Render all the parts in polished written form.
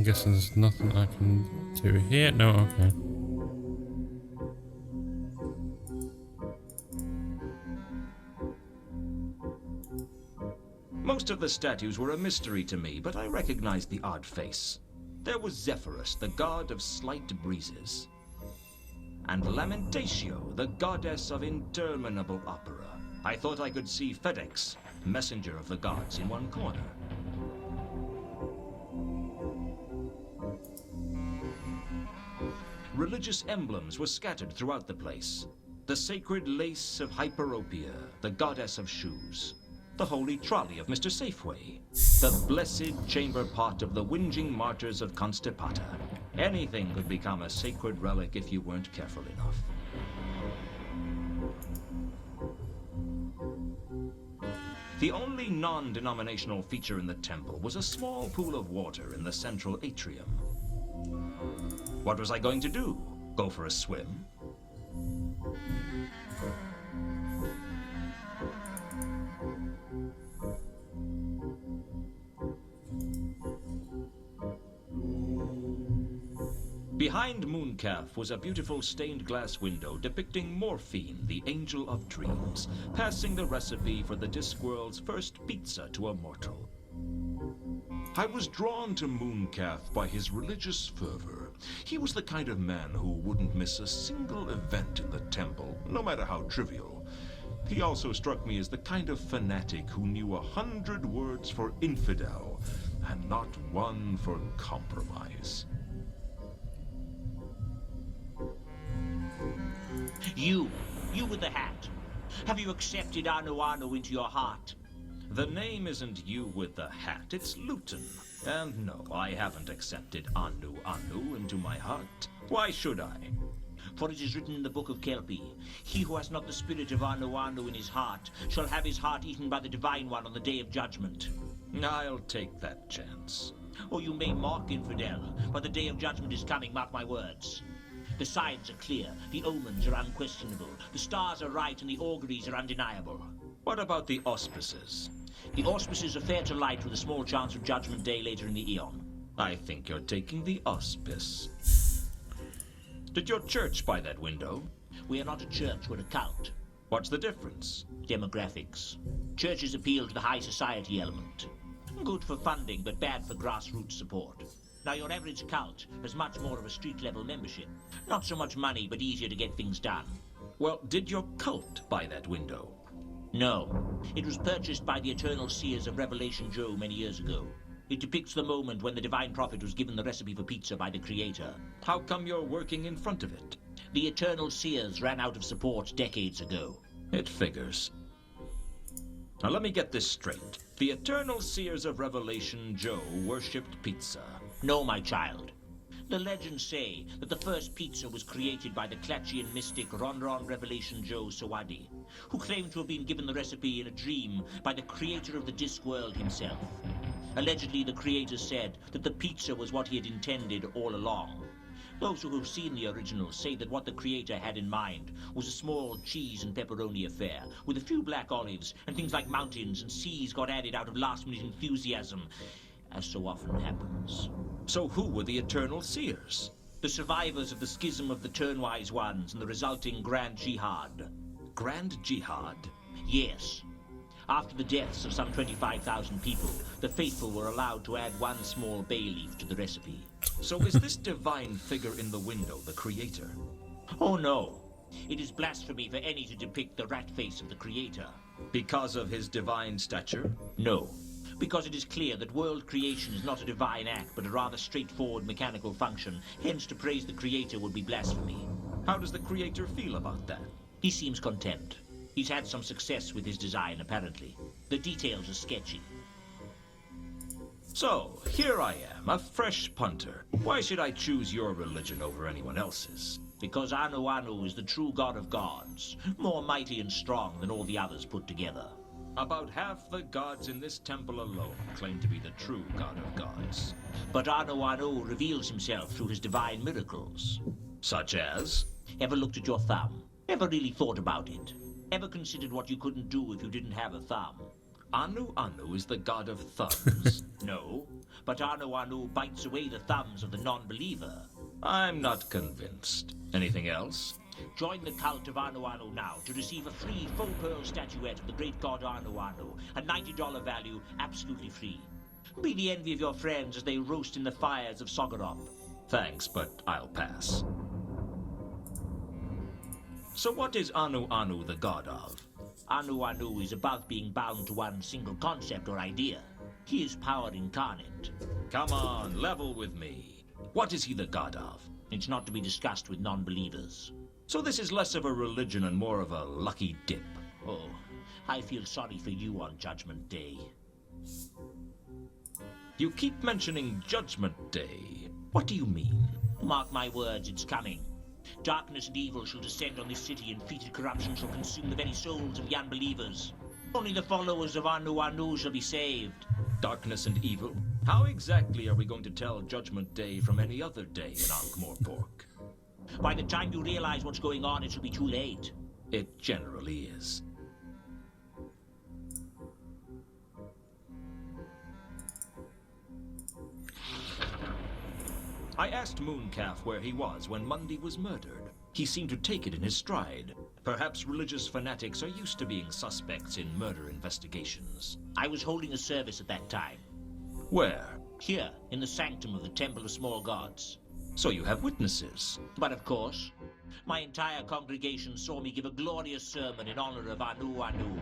I'm guessing there's nothing I can do here. No, okay. Most of the statues were a mystery to me, but I recognized the odd face. There was Zephyrus, the god of slight breezes, and Lamentatio, the goddess of interminable opera. I thought I could see FedEx, messenger of the gods, in one corner. Religious emblems were scattered throughout the place. The sacred lace of Hyperopia, the goddess of shoes. The holy trolley of Mr. Safeway. The blessed chamber pot of the whinging martyrs of Constipata. Anything could become a sacred relic if you weren't careful enough. The only non-denominational feature in the temple was a small pool of water in the central atrium. What was I going to do? Go for a swim? Behind Mooncalf was a beautiful stained glass window depicting Morphine, the angel of dreams, passing the recipe for the Discworld's first pizza to a mortal. I was drawn to Mooncalf by his religious fervor. He was the kind of man who wouldn't miss a single event in the temple, no matter how trivial. He also struck me as the kind of fanatic who knew 100 words for infidel and not one for compromise. You with the hat. Have you accepted Anu into your heart? The name isn't you with the hat, it's Luton. And no, I haven't accepted Anu into my heart. Why should I? For it is written in the book of Kelpie, he who has not the spirit of Anu in his heart shall have his heart eaten by the Divine One on the day of judgment. I'll take that chance. Or you may mock, infidel, but the day of judgment is coming, mark my words. The signs are clear, the omens are unquestionable, the stars are right and the auguries are undeniable. What about the auspices? The auspices are fair to light with a small chance of judgment day later in the eon. I think you're taking the auspice. Did your church buy that window? We are not a church, we're a cult. What's the difference? Demographics. Churches appeal to the high society element. Good for funding, but bad for grassroots support. Now, your average cult has much more of a street-level membership. Not so much money, but easier to get things done. Well, did your cult buy that window? No. It was purchased by the Eternal Seers of Revelation Joe many years ago. It depicts the moment when the divine prophet was given the recipe for pizza by the Creator. How come you're working in front of it? The Eternal Seers ran out of support decades ago. It figures. Now let me get this straight. The Eternal Seers of Revelation Joe worshipped pizza. No, my child. The legends say that the first pizza was created by the Klatchian mystic Ronron Revelation Joe Sawadi, who claimed to have been given the recipe in a dream by the creator of the Discworld himself. Allegedly, the creator said that the pizza was what he had intended all along. Those who have seen the original say that what the creator had in mind was a small cheese and pepperoni affair, with a few black olives, and things like mountains and seas got added out of last-minute enthusiasm, as so often happens. So who were the Eternal Seers? The survivors of the schism of the Turnwise Ones and the resulting Grand Jihad. Grand Jihad? Yes. After the deaths of some 25,000 people, the faithful were allowed to add one small bay leaf to the recipe. So is this divine figure in the window the creator? Oh no. It is blasphemy for any to depict the rat face of the creator. Because of his divine stature? No. Because it is clear that world creation is not a divine act, but a rather straightforward mechanical function. Hence, to praise the creator would be blasphemy. How does the creator feel about that? He seems content. He's had some success with his design, apparently. The details are sketchy. So, here I am, a fresh punter. Why should I choose your religion over anyone else's? Because Anu is the true god of gods, more mighty and strong than all the others put together. About half the gods in this temple alone claim to be the true god of gods. But Anu reveals himself through his divine miracles. Such as? Ever looked at your thumb? Ever really thought about it? Ever considered what you couldn't do if you didn't have a thumb? Anu Anu is the god of thumbs. No, but Anu Anu bites away the thumbs of the non-believer. I'm not convinced. Anything else? Join the cult of Anu Anu now to receive a free faux pearl statuette of the great god Anu Anu. A $90 value, absolutely free. Be the envy of your friends as they roast in the fires of Sogorop. Thanks, but I'll pass. So what is Anu Anu the god of? Anu Anu is above being bound to one single concept or idea. He is power incarnate. Come on, level with me. What is he the god of? It's not to be discussed with non-believers. So this is less of a religion and more of a lucky dip. Oh, I feel sorry for you on Judgment Day. You keep mentioning Judgment Day. What do you mean? Mark my words, it's coming. Darkness and evil shall descend on this city, and fetid corruption shall consume the very souls of the unbelievers. Only the followers of Anu Anu shall be saved. Darkness and evil? How exactly are we going to tell Judgment Day from any other day in Ankh-Morpork? By the time you realize what's going on, it shall be too late. It generally is. I asked Mooncalf where he was when Mundy was murdered. He seemed to take it in his stride. Perhaps religious fanatics are used to being suspects in murder investigations. I was holding a service at that time. Where? Here, in the sanctum of the Temple of Small Gods. So you have witnesses. But of course, my entire congregation saw me give a glorious sermon in honor of Anu Anu.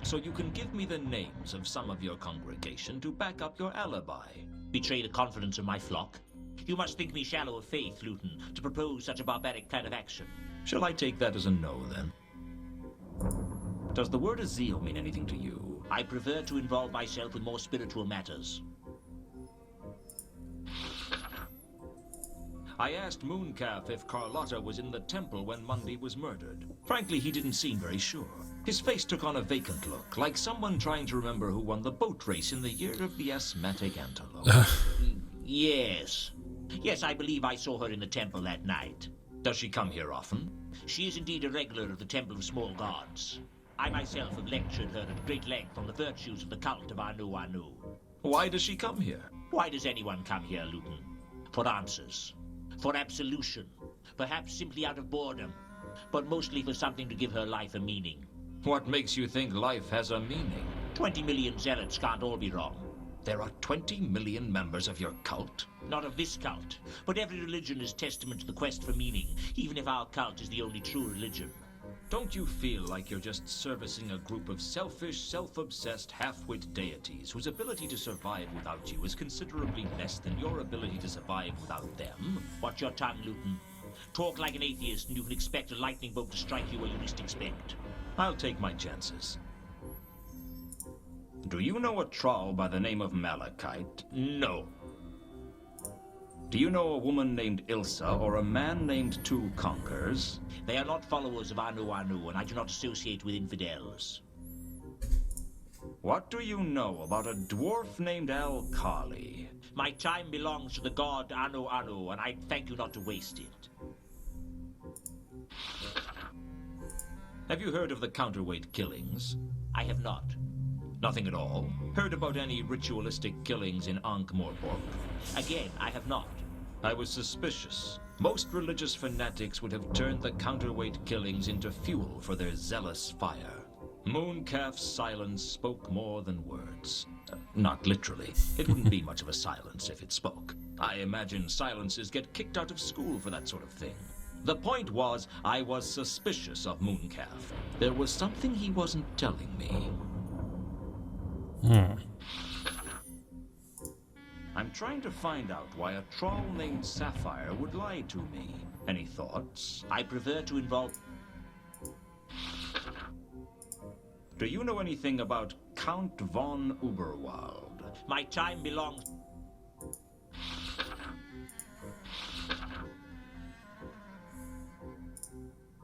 So you can give me the names of some of your congregation to back up your alibi. Betray the confidence of my flock? You must think me shallow of faith, Luton, to propose such a barbaric plan of action. Shall I take that as a no, then? Does the word Azil mean anything to you? I prefer to involve myself with more spiritual matters. I asked Mooncalf if Carlotta was in the temple when Mundy was murdered. Frankly, he didn't seem very sure. His face took on a vacant look, like someone trying to remember who won the boat race in the year of the asthmatic antelope. Yes. Yes, I believe I saw her in the temple that night. Does she come here often? She is indeed a regular of the Temple of Small Gods. I myself have lectured her at great length on the virtues of the cult of Anu Anu. Why does she come here? Why does anyone come here, Luton? For answers. For absolution. Perhaps simply out of boredom. But mostly for something to give her life a meaning. What makes you think life has a meaning? 20 million zealots can't all be wrong. There are 20 million members of your cult? Not of this cult, but every religion is testament to the quest for meaning, even if our cult is the only true religion. Don't you feel like you're just servicing a group of selfish, self-obsessed, half-wit deities whose ability to survive without you is considerably less than your ability to survive without them? Watch your tongue, Luton. Talk like an atheist and you can expect a lightning bolt to strike you where you least expect. I'll take my chances. Do you know a troll by the name of Malachite? No. Do you know a woman named Ilsa or a man named Two-Conkers? They are not followers of Anu Anu, and I do not associate with infidels. What do you know about a dwarf named Al-Kali? My time belongs to the god Anu Anu, and I thank you not to waste it. Have you heard of the counterweight killings? I have not. Nothing at all? Heard about any ritualistic killings in Ankh-Morpork? Again, I have not. I was suspicious. Most religious fanatics would have turned the counterweight killings into fuel for their zealous fire. Mooncalf's silence spoke more than words. Not literally. It wouldn't be much of a silence if it spoke. I imagine silences get kicked out of school for that sort of thing. The point was, I was suspicious of Mooncalf. There was something he wasn't telling me. I'm trying to find out why a troll named Sapphire would lie to me. Any thoughts? I prefer to involve... Do you know anything about Count von Uberwald? My time belongs...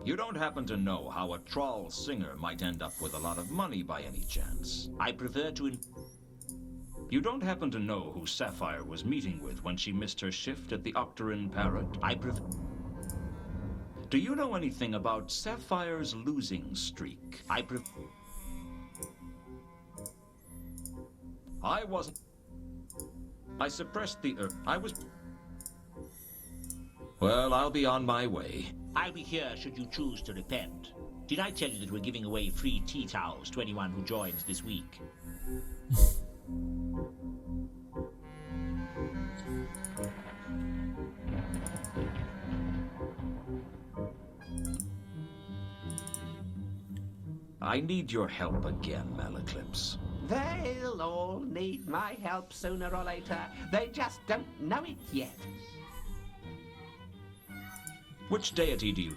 You don't happen to know how a troll singer might end up with a lot of money by any chance? I prefer to... You don't happen to know who Sapphire was meeting with when she missed her shift at the Octarine Parrot? I prefer... Do you know anything about Sapphire's losing streak? I prefer... I wasn't. I suppressed the earth. I was. Well, I'll be on my way. I'll be here should you choose to repent. Did I tell you that we're giving away free tea towels to anyone who joins this week? I need your help again, Malaclips. They'll all need my help sooner or later. They just don't know it yet. Which deity do you...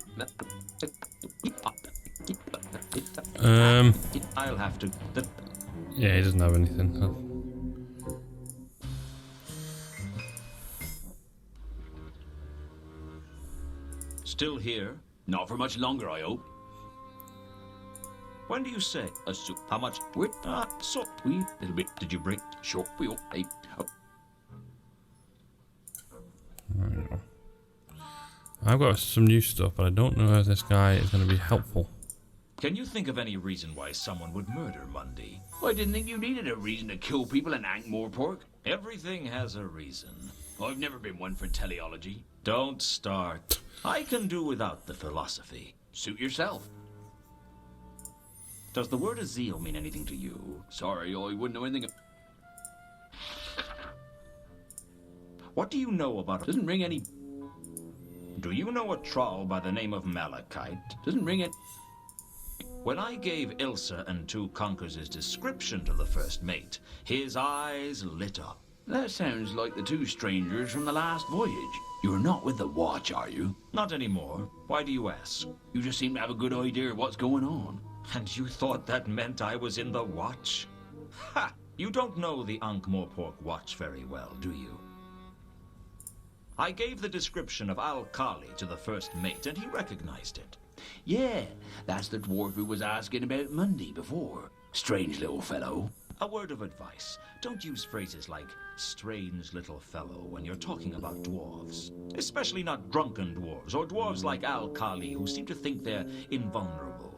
I'll have to... Yeah, he doesn't have anything. Still here? Not for much longer, I hope. When do you say? How much? Wait, So... we little bit. Did you break? Sure, we all. Hey, I've got some new stuff, but I don't know if this guy is going to be helpful. Can you think of any reason why someone would murder Mundy? I didn't think you needed a reason to kill people and hang more pork. Everything has a reason. I've never been one for teleology. Don't start. I can do without the philosophy. Suit yourself. Does the word Azil mean anything to you? Sorry, I wouldn't know anything. What do you know about... Doesn't ring any. Do you know a troll by the name of Malachite? Doesn't ring it. When I gave Ilsa and Two-Conkers' description to the first mate, his eyes lit up. That sounds like the two strangers from the last voyage. You're not with the watch, are you? Not anymore. Why do you ask? You just seem to have a good idea of what's going on. And you thought that meant I was in the watch? Ha! You don't know the Ankh-Morpork watch very well, do you? I gave the description of Al-Kali to the first mate, and he recognized it. Yeah, that's the dwarf who was asking about Mundy before. Strange little fellow. A word of advice. Don't use phrases like strange little fellow when you're talking about dwarves. Especially not drunken dwarves, or dwarves like Al-Kali who seem to think they're invulnerable.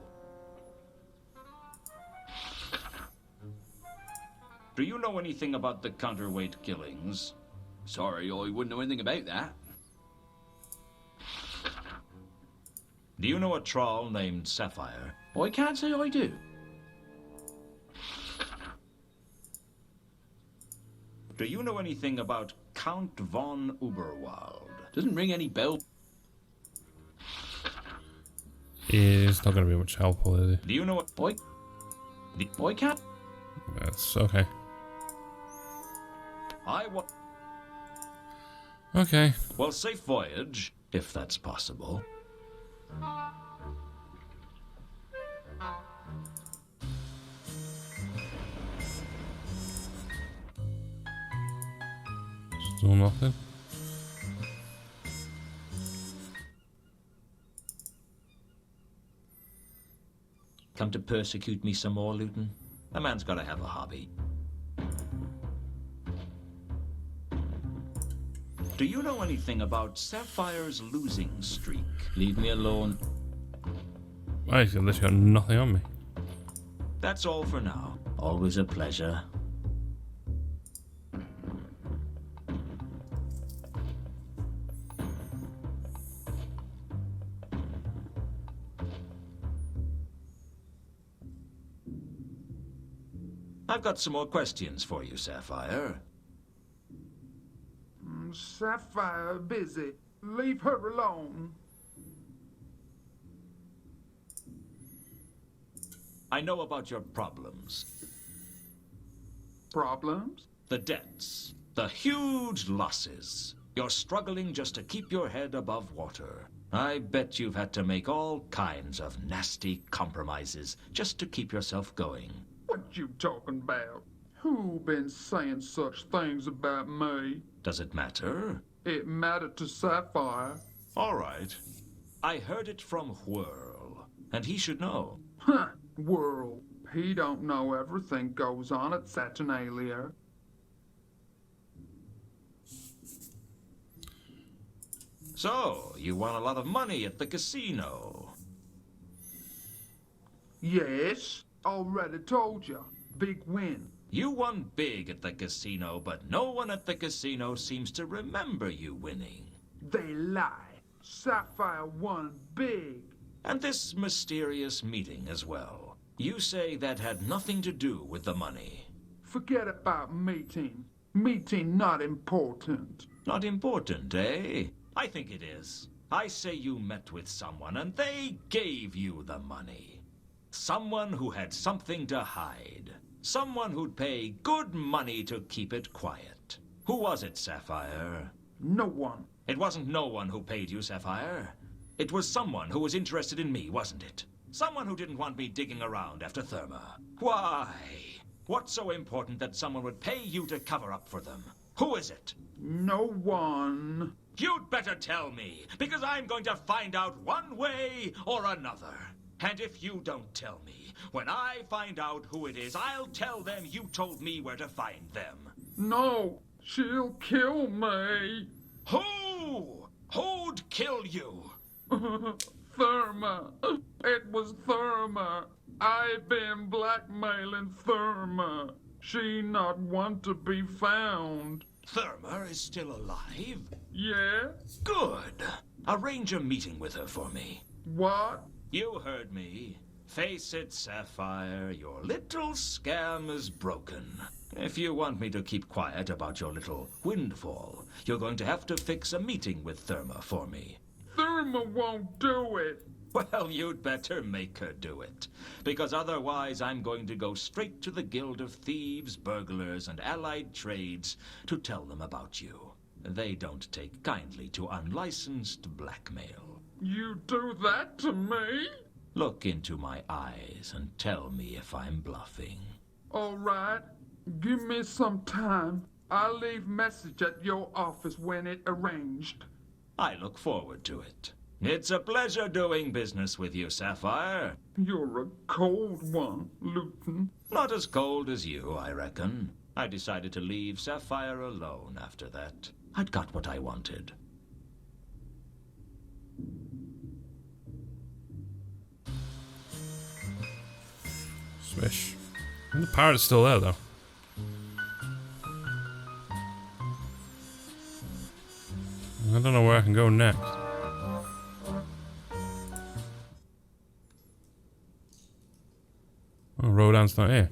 Do you know anything about the counterweight killings? Sorry, I wouldn't know anything about that. Do you know a troll named Sapphire? I can't say I do. Do you know anything about Count von Uberwald? Doesn't ring any bell. He's not going to be much helpful, is he? Do you know what... I can't. That's okay. I Okay. Well, safe voyage, if that's possible. Still nothing. Come to persecute me some more, Luton? A man's gotta have a hobby. Do you know anything about Sapphire's losing streak? Leave me alone. He's literally got nothing on me. That's all for now. Always a pleasure. I've got some more questions for you, Sapphire. Sapphire busy. Leave her alone. I know about your problems. Problems? The debts. The huge losses. You're struggling just to keep your head above water. I bet you've had to make all kinds of nasty compromises just to keep yourself going. What you talking about? Who been saying such things about me? Does it matter? It mattered to Sapphire. All right. I heard it from Whirl, and he should know. Huh, Whirl. He don't know everything goes on at Saturnalia. So, you won a lot of money at the casino. Yes, already told you. Big win. You won big at the casino, but no one at the casino seems to remember you winning. They lie. Sapphire won big. And this mysterious meeting as well. You say that had nothing to do with the money. Forget about meeting. Meeting not important. Not important, eh? I think it is. I say you met with someone and they gave you the money. Someone who had something to hide. Someone who'd pay good money to keep it quiet. Who was it, Sapphire? No one. It wasn't no one who paid you, Sapphire. It was someone who was interested in me, wasn't it? Someone who didn't want me digging around after Therma. Why? What's so important that someone would pay you to cover up for them? Who is it? No one. You'd better tell me, because I'm going to find out one way or another. And if you don't tell me, when I find out who it is, I'll tell them you told me where to find them. No, she'll kill me. Who? Who'd kill you? Therma. It was Therma. I've been blackmailing Therma. She not want to be found. Therma is still alive? Yeah? Good. Arrange a meeting with her for me. What? You heard me. Face it, Sapphire, your little scam is broken. If you want me to keep quiet about your little windfall, you're going to have to fix a meeting with Therma for me. Therma won't do it. Well, you'd better make her do it, because otherwise I'm going to go straight to the Guild of Thieves, Burglars, and Allied Trades to tell them about you. They don't take kindly to unlicensed blackmail. You do that to me? Look into my eyes and tell me if I'm bluffing. All right. Give me some time. I'll leave message at your office when it arranged. I look forward to it. It's a pleasure doing business with you, Sapphire. You're a cold one, Luton. Not as cold as you, I reckon. I decided to leave Sapphire alone after that. I'd got what I wanted. Swish. And the parrot's still there, though. I don't know where I can go next. Oh, Rodan's not here.